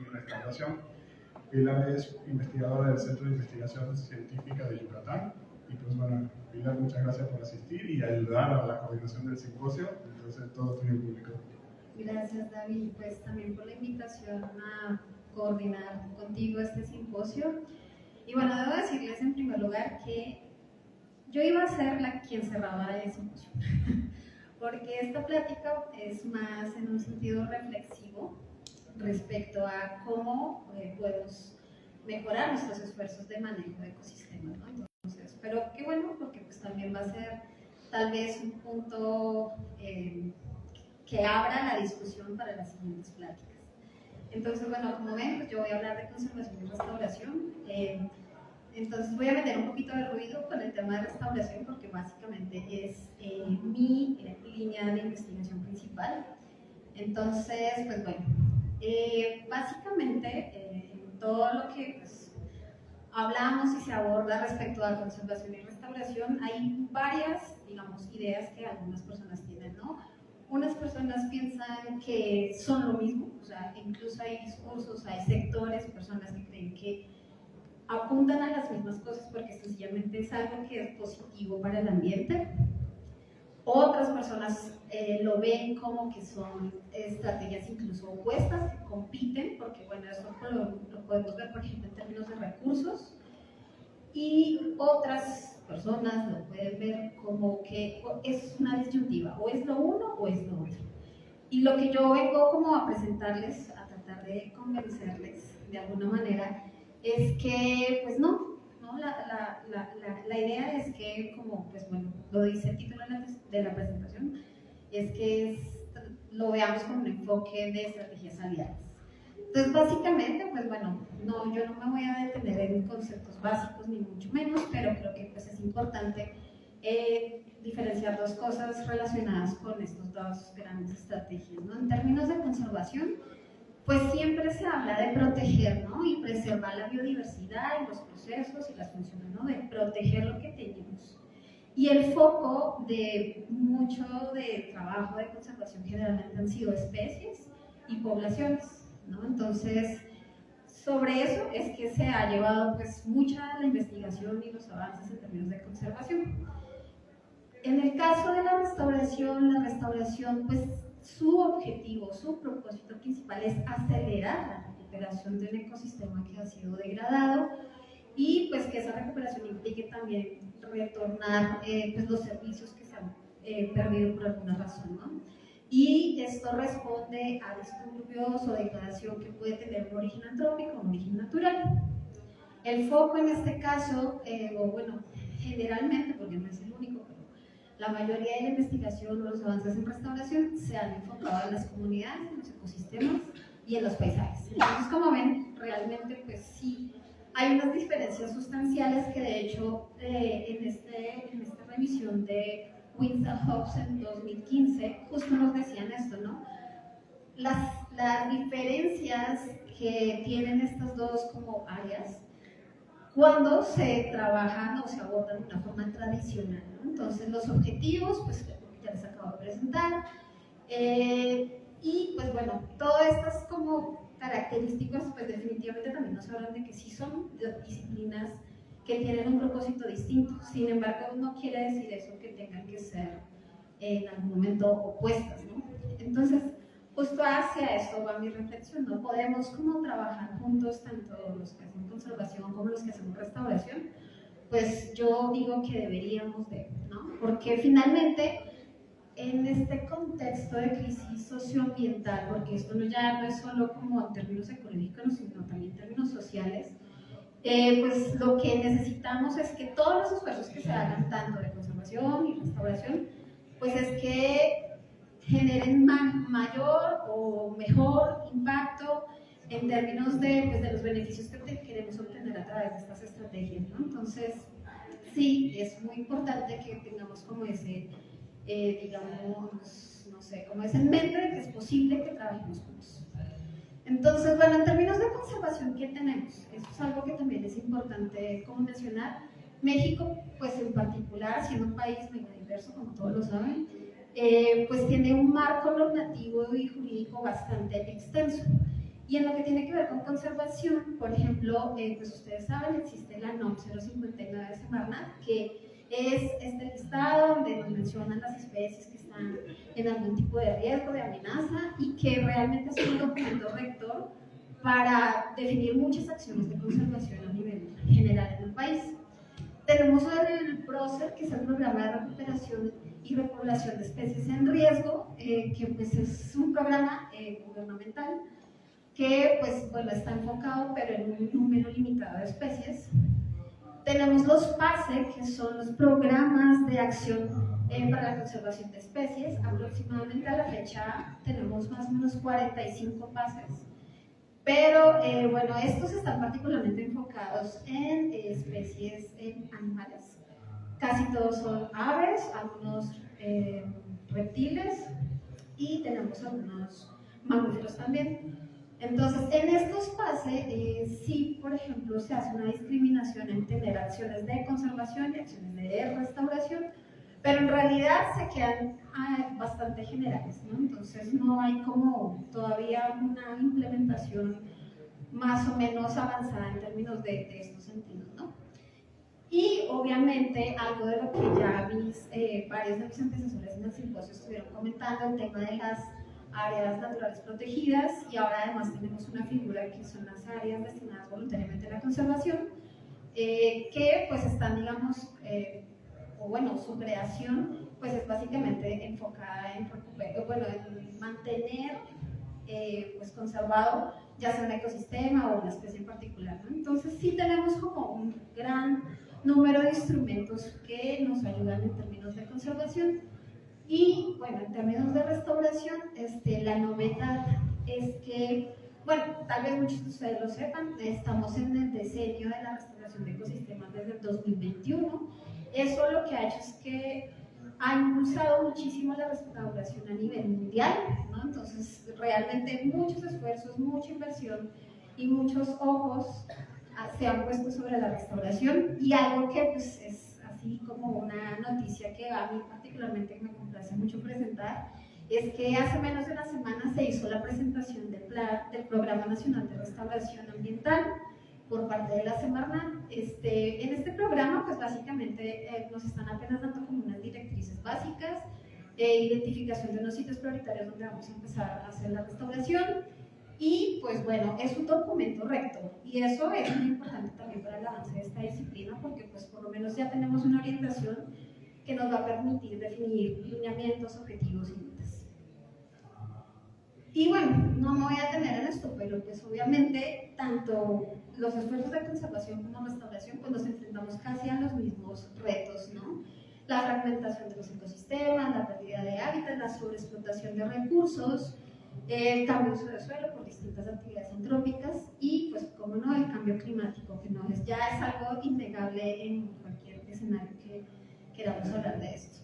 y restauración. Pilar es investigadora del Centro de Investigación Científica de Yucatán. Y pues bueno, Pilar, muchas gracias por asistir y ayudar a la coordinación del simposio. Entonces, todo tuyo público. Gracias, David, pues también por la invitación a coordinar contigo este simposio. Y bueno, debo decirles en primer lugar que yo iba a ser quien cerraba el simposio, porque esta plática es más en un sentido reflexivo respecto a cómo podemos mejorar nuestros esfuerzos de manejo de ecosistemas, ¿no? Entonces, pero qué bueno, porque pues también va a ser tal vez un punto que abra la discusión para las siguientes pláticas. Entonces, bueno, como ven, pues yo voy a hablar de conservación y restauración. Entonces voy a meter un poquito de ruido con el tema de restauración porque básicamente es mi línea de investigación principal. Entonces, pues bueno, básicamente en todo lo que pues, hablamos y se aborda respecto a conservación y restauración, hay varias, digamos, ideas que algunas personas tienen, ¿no? Unas personas piensan que son lo mismo, o sea, incluso hay discursos, hay sectores, personas que creen que apuntan a las mismas cosas porque sencillamente es algo que es positivo para el ambiente. Otras personas lo ven como que son estrategias incluso opuestas, que compiten, porque bueno, eso lo podemos ver, por ejemplo, en términos de recursos. Y otras personas lo pueden ver como que es una disyuntiva, o es lo uno o es lo otro. Y lo que yo vengo como a presentarles, a tratar de convencerles de alguna manera, es que pues no la idea es que, como pues bueno, lo dice el título de la presentación, es que lo veamos con un enfoque de estrategias aliadas. Entonces, básicamente, pues bueno, no, yo no me voy a detener en conceptos básicos, ni mucho menos, pero creo que pues, es importante diferenciar dos cosas relacionadas con estas dos grandes estrategias, ¿no? En términos de conservación, pues siempre se habla de proteger, ¿no? Y preservar la biodiversidad y los procesos y las funciones, ¿no? De proteger lo que tenemos. Y el foco de mucho de trabajo de conservación generalmente han sido especies y poblaciones, ¿no? Entonces, sobre eso es que se ha llevado pues mucha la investigación y los avances en términos de conservación. En el caso de la restauración pues su objetivo, su propósito principal es acelerar la recuperación de un ecosistema que ha sido degradado y pues que esa recuperación implique también retornar pues, los servicios que se han perdido por alguna razón, ¿no? Y esto responde a disturbios o degradación que puede tener un origen antrópico o un origen natural. El foco en este caso, o bueno, generalmente, porque no es el único, pero la mayoría de la investigación o los avances en restauración se han enfocado en las comunidades, en los ecosistemas y en los paisajes. Entonces, como ven, realmente pues sí, hay unas diferencias sustanciales que de hecho en esta revisión de Winston Hobbs en 2015 justo nos decían esto, ¿no? Las diferencias que tienen estas dos como áreas cuando se trabajan o se abordan de una forma tradicional, ¿no? Entonces los objetivos, pues ya les acabo de presentar, y pues bueno, todas estas como características, pues definitivamente también nos hablan de que sí son disciplinas que tienen un propósito distinto. Sin embargo, no quiere decir eso que tengan que ser en algún momento opuestas, ¿no? Entonces, justo hacia esto va mi reflexión, no podemos como trabajar juntos, tanto los que hacen conservación como los que hacemos restauración, pues yo digo que deberíamos de, ¿no? Porque finalmente en este contexto de crisis socioambiental, porque esto ya no es solo como en términos económicos, sino también en términos sociales, pues lo que necesitamos es que todos los esfuerzos que se hagan, tanto de conservación y restauración, pues es que generen mayor o mejor impacto en términos de los beneficios que queremos obtener a través de estas estrategias, ¿no? Entonces, sí, es muy importante que tengamos como ese, digamos, no sé, como ese en mente de que es posible que trabajemos juntos. Entonces, bueno, en términos de conservación, ¿qué tenemos? Eso es algo que también es importante como mencionar. México, pues en particular, siendo un país mega diverso, como todos lo saben, pues tiene un marco normativo y jurídico bastante extenso. Y en lo que tiene que ver con conservación, por ejemplo, pues ustedes saben, existe la NOM 059 de Semarnat, que es este listado donde nos mencionan las especies que están en algún tipo de riesgo, de amenaza, y que realmente es un documento rector para definir muchas acciones de conservación a nivel general en el país. Tenemos el PROCER, que es el Programa de Recuperación y Repoblación de Especies en Riesgo, que pues es un programa gubernamental que pues, bueno, está enfocado pero en un número limitado de especies. Tenemos los PASE, que son los Programas de Acción para la Conservación de Especies. Aproximadamente a la fecha tenemos más o menos 45 PASES. Pero bueno, estos están particularmente enfocados en especies animales. Casi todos son aves, algunos reptiles y tenemos algunos mamíferos también. Entonces, en estos PASE, sí, por ejemplo, se hace una discriminación en tener acciones de conservación y acciones de restauración, pero en realidad se quedan bastante generales, ¿no? Entonces no hay como todavía una implementación más o menos avanzada en términos de estos sentidos, ¿no? Y obviamente algo de lo que ya varios de mis antecesores en el simposio estuvieron comentando, el tema de las áreas naturales protegidas, y ahora además tenemos una figura que son las áreas destinadas voluntariamente a la conservación, que pues están, digamos, o bueno, su creación pues es básicamente enfocada en mantener pues conservado ya sea un ecosistema o una especie en particular, ¿no? Entonces sí tenemos como un gran número de instrumentos que nos ayudan en términos de conservación. Y bueno, en términos de restauración, la novedad es que, bueno, tal vez muchos de ustedes lo sepan, estamos en el diseño de la restauración de ecosistemas desde el 2021. Eso lo que ha hecho es que ha impulsado muchísimo la restauración a nivel mundial, ¿no? Entonces, realmente muchos esfuerzos, mucha inversión y muchos ojos se han puesto sobre la restauración, y algo que pues es así como una noticia que a mí particularmente me complace mucho presentar, es que hace menos de una semana se hizo la presentación del Programa Nacional de Restauración Ambiental por parte de la Semarnat. En este programa, pues básicamente nos están apenas dando como unas directrices básicas, identificación de unos sitios prioritarios donde vamos a empezar a hacer la restauración, y pues bueno, es un documento rector, y eso es muy importante también para el avance de esta disciplina, porque pues por lo menos ya tenemos una orientación que nos va a permitir definir lineamientos, objetivos y metas. Y bueno, no me voy a detener en esto, pero pues obviamente tanto los esfuerzos de conservación como restauración pues nos enfrentamos casi a los mismos retos, ¿no? La fragmentación de los ecosistemas, la pérdida de hábitat, la sobreexplotación de recursos, el cambio de uso de suelo por distintas actividades antrópicas y pues como no, el cambio climático, que no es, ya es algo innegable en cualquier escenario que queramos hablar de esto.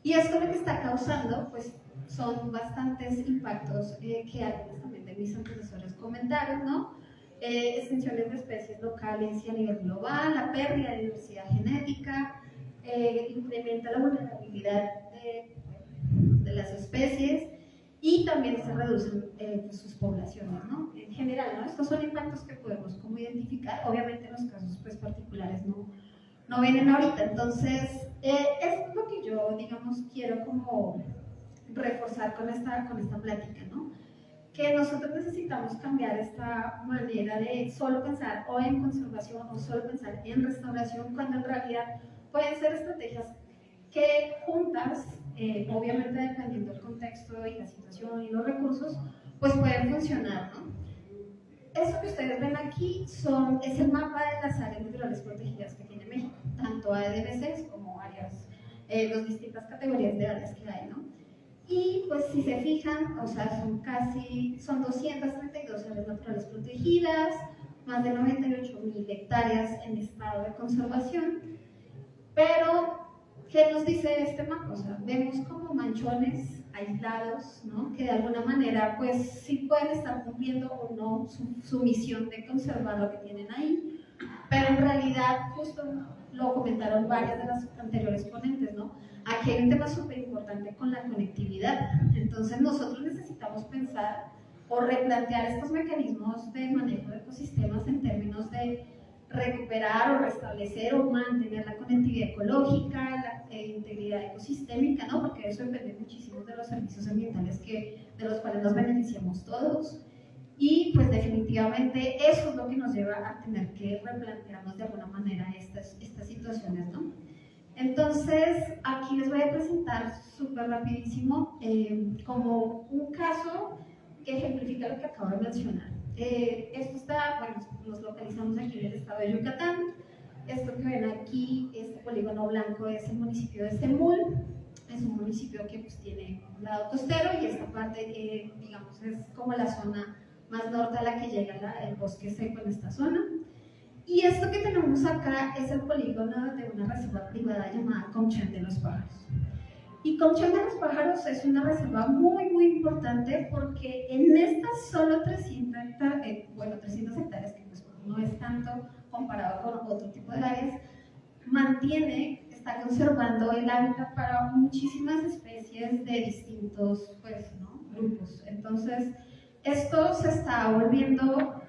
Y esto lo que está causando pues son bastantes impactos que algunos también de mis antecesores comentaron, ¿no? Extinciones de especies locales y a nivel global, la pérdida de diversidad genética, incrementa la vulnerabilidad de las especies, y también se reducen pues, sus poblaciones, ¿no? En general, ¿no? Estos son impactos que podemos como identificar, obviamente en los casos pues, particulares no vienen ahorita, entonces esto es lo que yo, digamos, quiero como reforzar con esta plática, ¿no? Que nosotros necesitamos cambiar esta manera de solo pensar o en conservación o solo pensar en restauración, cuando en realidad pueden ser estrategias que juntas, obviamente dependiendo del contexto y la situación y los recursos, pues pueden funcionar, ¿no? Eso que ustedes ven aquí es el mapa de las áreas naturales protegidas que tiene México, tanto ADBCs como áreas, las distintas categorías de áreas que hay, ¿no? Y pues si se fijan, o sea, son 232 áreas naturales protegidas, más de 98.000 hectáreas en estado de conservación, pero ¿qué nos dice este mapa? O sea, vemos como manchones aislados, ¿no? Que de alguna manera, pues sí pueden estar cumpliendo o no su misión de conservar lo que tienen ahí, pero en realidad, justo lo comentaron varias de las anteriores ponentes, ¿no? Aquí hay un tema súper importante con la conectividad. Entonces nosotros necesitamos pensar o replantear estos mecanismos de manejo de ecosistemas en términos de recuperar o restablecer o mantener la conectividad ecológica, la integridad ecosistémica, ¿no? Porque eso depende muchísimo de los servicios ambientales de los cuales nos beneficiamos todos. Y pues definitivamente eso es lo que nos lleva a tener que replantearnos de alguna manera estas situaciones, ¿no? Entonces, aquí les voy a presentar súper rapidísimo como un caso que ejemplifica lo que acabo de mencionar. Esto está, bueno, nos localizamos aquí en el estado de Yucatán. Esto que ven aquí, este polígono blanco es el municipio de Estemul. Es un municipio que pues tiene un lado costero y esta parte, digamos, es como la zona más norte a la que llega el bosque seco en esta zona. Y esto que tenemos acá es el polígono de una reserva privada llamada Comchén de los Pájaros. Y Comchén de los Pájaros es una reserva muy, muy importante porque en estas solo 300 hectáreas, que pues no es tanto comparado con otro tipo de áreas, está conservando el hábitat para muchísimas especies de distintos pues, ¿no? grupos. Entonces, esto se está volviendo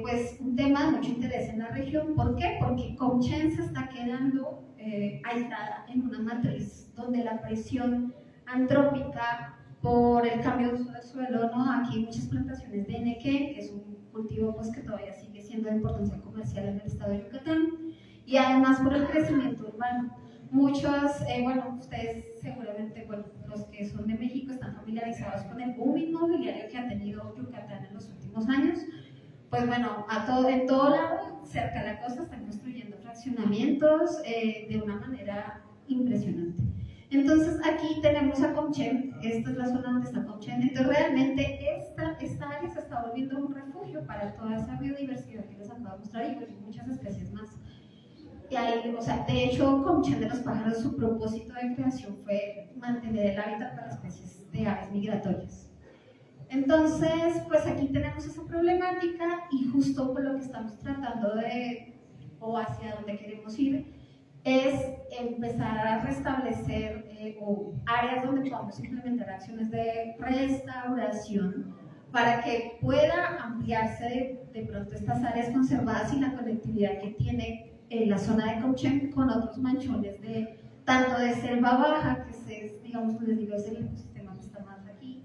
pues un tema de mucho interés en la región. ¿Por qué? Porque Comchén se está quedando aislada en una matriz donde la presión antrópica por el cambio de uso del suelo, ¿no? Aquí hay muchas plantaciones de enequén, que es un cultivo pues, que todavía sigue siendo de importancia comercial en el estado de Yucatán, y además por el crecimiento urbano. Muchos, bueno, ustedes seguramente, bueno, los que son de México están familiarizados con el boom inmobiliario que ha tenido Yucatán en los últimos años. Pues bueno, en todo lado, cerca de la costa, están construyendo fraccionamientos de una manera impresionante. Entonces aquí tenemos a Comchén, esta es la zona donde está Comchén, entonces realmente esta área se está volviendo un refugio para toda esa biodiversidad que les acabo de mostrar y pues muchas especies más. Y ahí, o sea, de hecho, Comchén de los Pájaros, su propósito de creación fue mantener el hábitat para especies de aves migratorias. Entonces, pues aquí tenemos esa problemática y justo por lo que estamos tratando o hacia donde queremos ir, es empezar a restablecer áreas donde podamos implementar acciones de restauración para que pueda ampliarse de pronto estas áreas conservadas y la conectividad que tiene la zona de Comchén con otros manchones tanto de selva baja, que es, digamos, les digo, es el ecosistema que está más aquí,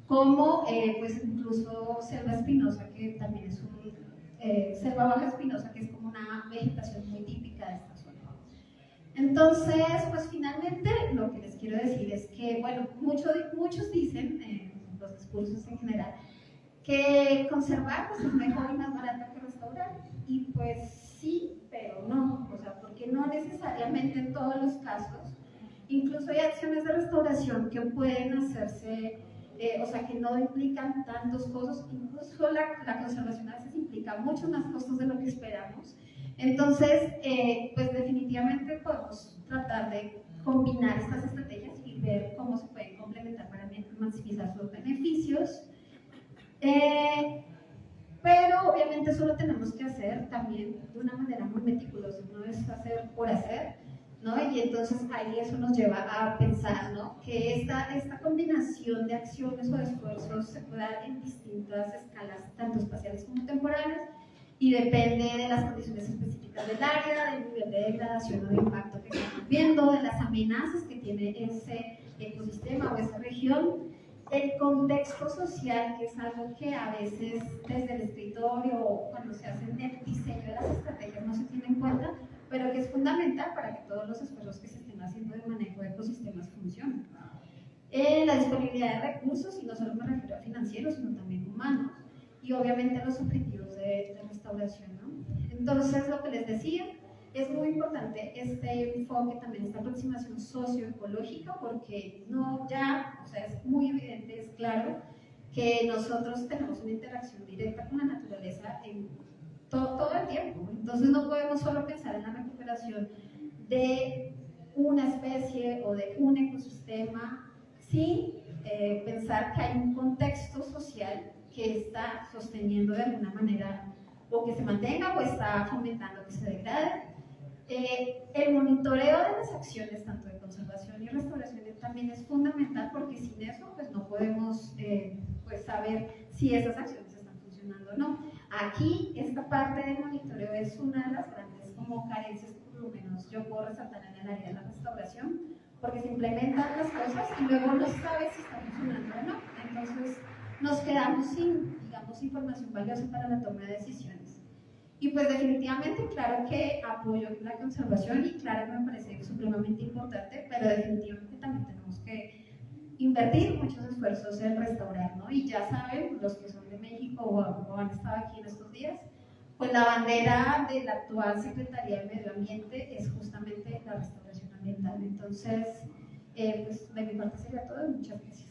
como pues incluso selva espinosa, que también es selva baja espinosa, que es como una vegetación muy típica de esta zona. Entonces, pues finalmente lo que les quiero decir es que, bueno, muchos dicen, los discursos en general, que conservar pues, es mejor y más barato que restaurar, y pues sí, pero no, o sea, porque no necesariamente en todos los casos, incluso hay acciones de restauración que pueden hacerse, o sea, que no implican tantos costos, incluso la conservación a veces implica muchos más costos de lo que esperamos. Entonces, pues definitivamente podemos tratar de combinar estas estrategias y ver cómo se pueden complementar para maximizar sus beneficios. Pero obviamente eso lo tenemos que hacer también de una manera muy meticulosa, no es hacer por hacer, ¿no? Y entonces ahí eso nos lleva a pensar, ¿no? Que esta combinación de acciones o de esfuerzos se puede dar en distintas escalas, tanto espaciales como temporales, y depende de las condiciones específicas del área, del nivel de degradación o de impacto que estamos viendo, de las amenazas que tiene ese ecosistema o esa región, el contexto social, que es algo que a veces desde el escritorio o cuando se hace el diseño de las estrategias no se tiene en cuenta, pero que es fundamental para que todos los esfuerzos que se estén haciendo de manejo de ecosistemas funcionen. La disponibilidad de recursos, y no solo me refiero a financieros, sino también humanos, y obviamente los objetivos de restauración, ¿no? Entonces, lo que les decía, es muy importante este enfoque, también esta aproximación socioecológica, porque o sea, es muy evidente, es claro, que nosotros tenemos una interacción directa con la naturaleza en todo el tiempo. Entonces no podemos solo pensar en la recuperación de una especie o de un ecosistema sin pensar que hay un contexto social que está sosteniendo de alguna manera o que se mantenga o está fomentando que se degrade. El monitoreo de las acciones tanto de conservación y restauración también es fundamental, porque sin eso pues no podemos pues saber si esas acciones están funcionando o no. Aquí esta parte de monitoreo es una de las grandes como carencias que por lo menos yo puedo resaltar en el área de la restauración, porque se implementan las cosas y luego no sabes si están funcionando o no. Entonces nos quedamos sin, digamos, información valiosa para la toma de decisiones. Y pues definitivamente, claro que apoyo la conservación y claro que me parece supremamente importante, pero definitivamente también tenemos que invertir muchos esfuerzos en restaurar, ¿no? Y ya saben, los que son de México o han estado aquí en estos días, pues la bandera de la actual Secretaría de Medio Ambiente es justamente la restauración ambiental. Entonces, pues de mi parte sería todo. Muchas gracias.